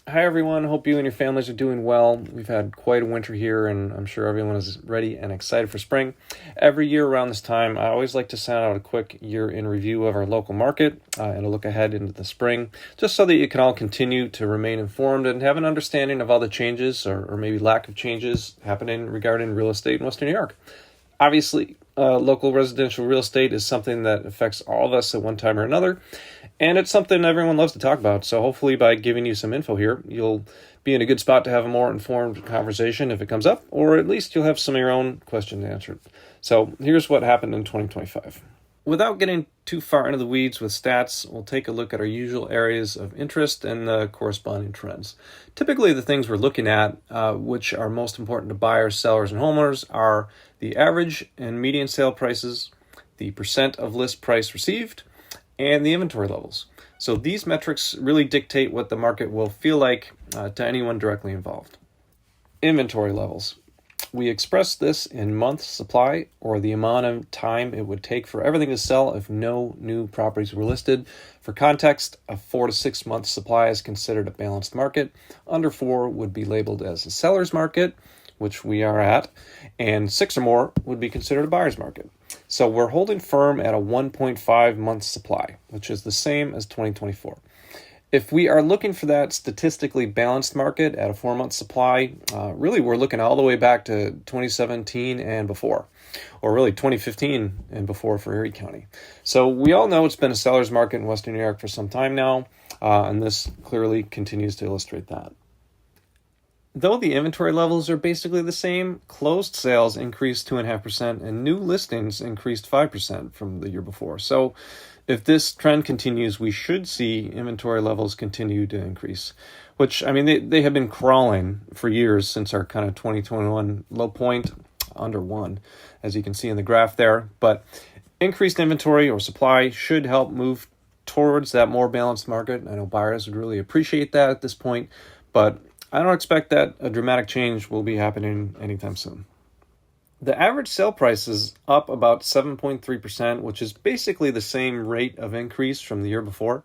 Hi, everyone. Hope you and your families are doing well. We've had quite a winter here, and I'm sure everyone is ready and excited for spring. Every year around this time, I always like to send out a quick year in review of our local market and a look ahead into the spring, just so that you can all continue to remain informed and have an understanding of all the changes or maybe lack of changes happening regarding real estate in Western New York. Obviously, local residential real estate is something that affects all of us at one time or another, and it's something everyone loves to talk about. So hopefully by giving you some info here, you'll be in a good spot to have a more informed conversation if it comes up, or at least you'll have some of your own questions answered. So here's what happened in 2025. Without getting too far into the weeds with stats, we'll take a look at our usual areas of interest and the corresponding trends. Typically, the things we're looking at, which are most important to buyers, sellers, and homeowners, are the average and median sale prices, the percent of list price received, and the inventory levels. So these metrics really dictate what the market will feel like to anyone directly involved. Inventory levels. We express this in months supply, or the amount of time it would take for everything to sell if no new properties were listed. For context, a 4 to 6 month supply is considered a balanced market. Under 4 would be labeled as a seller's market, which we are at, and 6 or more would be considered a buyer's market. So we're holding firm at a 1.5 month supply, which is the same as 2024. If we are looking for that statistically balanced market at a 4-month supply, really we're looking all the way back to 2017 and before, or really 2015 and before for Erie County. So we all know it's been a seller's market in Western New York for some time now, and this clearly continues to illustrate that. Though the inventory levels are basically the same, closed sales increased 2.5% and new listings increased 5% from the year before. So if this trend continues, we should see inventory levels continue to increase, which, I mean, they have been crawling for years since our kind of 2021 low point under 1, as you can see in the graph there. But increased inventory or supply should help move towards that more balanced market. I know buyers would really appreciate that at this point, but I don't expect that a dramatic change will be happening anytime soon. The average sale price is up about 7.3%, which is basically the same rate of increase from the year before.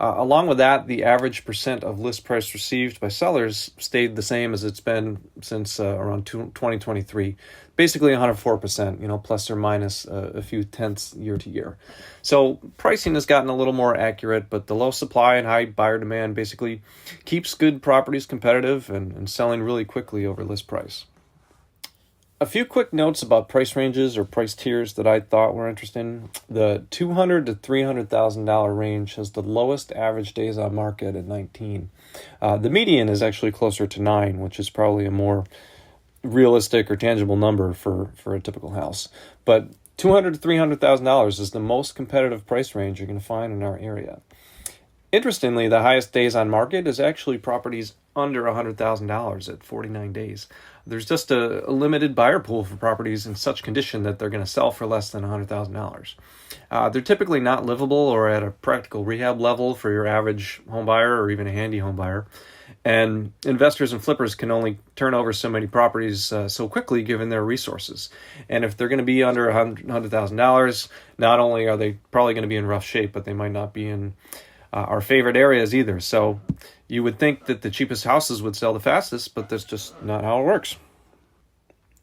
Along with that, the average percent of list price received by sellers stayed the same as it's been since around 2023, basically 104%, plus or minus a few tenths year to year. So pricing has gotten a little more accurate, but the low supply and high buyer demand basically keeps good properties competitive and selling really quickly over list price. A few quick notes about price ranges or price tiers that I thought were interesting. The $200,000 to $300,000 range has the lowest average days on market at 19. The median is actually closer to 9, which is probably a more realistic or tangible number for a typical house. But $200,000 to $300,000 is the most competitive price range you're going to find in our area. Interestingly, the highest days on market is actually properties under $100,000 at 49 days. There's just a limited buyer pool for properties in such condition that they're going to sell for less than $100,000. They're typically not livable or at a practical rehab level for your average home buyer or even a handy home buyer. And investors and flippers can only turn over so many properties so quickly given their resources. And if they're going to be under $100,000, not only are they probably going to be in rough shape, but they might not be in our favorite areas either. So you would think that the cheapest houses would sell the fastest, but that's just not how it works.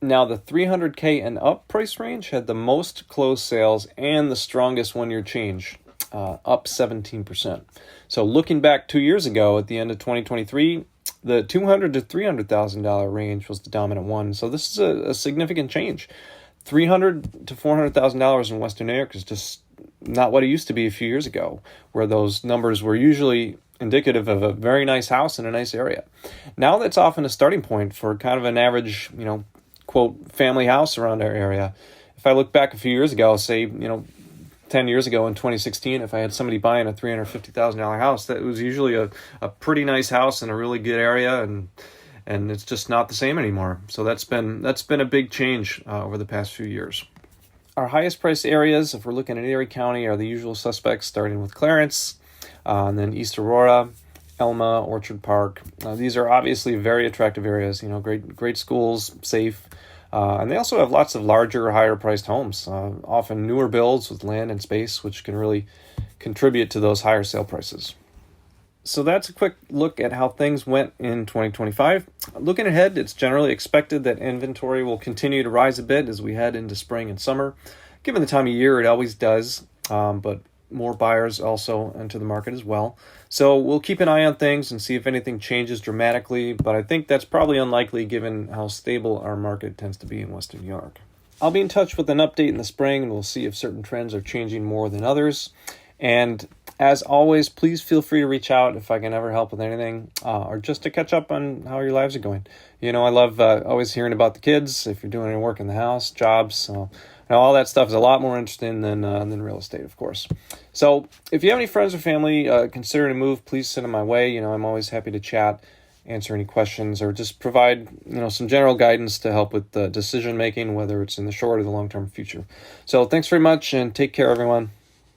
Now, the $300K and up price range had the most closed sales and the strongest one-year change, up 17%. So looking back 2 years ago at the end of 2023, the $200,000 to $300,000 range was the dominant one. So this is a significant change. $300,000 to $400,000 in Western New York is just not what it used to be a few years ago, where those numbers were usually indicative of a very nice house in a nice area. Now that's often a starting point for kind of an average, quote, family house around our area. If I look back a few years ago, say, 10 years ago in 2016, if I had somebody buying a $350,000 house, that was usually a pretty nice house in a really good area, and it's just not the same anymore. So that's been a big change over the past few years. Our highest priced areas, if we're looking at Erie County, are the usual suspects, starting with Clarence, and then East Aurora, Elma, Orchard Park. These are obviously very attractive areas, great schools, safe, and they also have lots of larger, higher priced homes, often newer builds with land and space, which can really contribute to those higher sale prices. So that's a quick look at how things went in 2025. Looking ahead, it's generally expected that inventory will continue to rise a bit as we head into spring and summer. Given the time of year, it always does, but more buyers also enter the market as well. So we'll keep an eye on things and see if anything changes dramatically, but I think that's probably unlikely given how stable our market tends to be in Western New York. I'll be in touch with an update in the spring, and we'll see if certain trends are changing more than others. And as always, please feel free to reach out if I can ever help with anything, or just to catch up on how your lives are going. I love always hearing about the kids, if you're doing any work in the house, jobs. All that stuff is a lot more interesting than real estate, of course. So if you have any friends or family considering a move, please send them my way. I'm always happy to chat, answer any questions, or just provide some general guidance to help with the decision making, whether it's in the short or the long-term future. So thanks very much, and take care, everyone.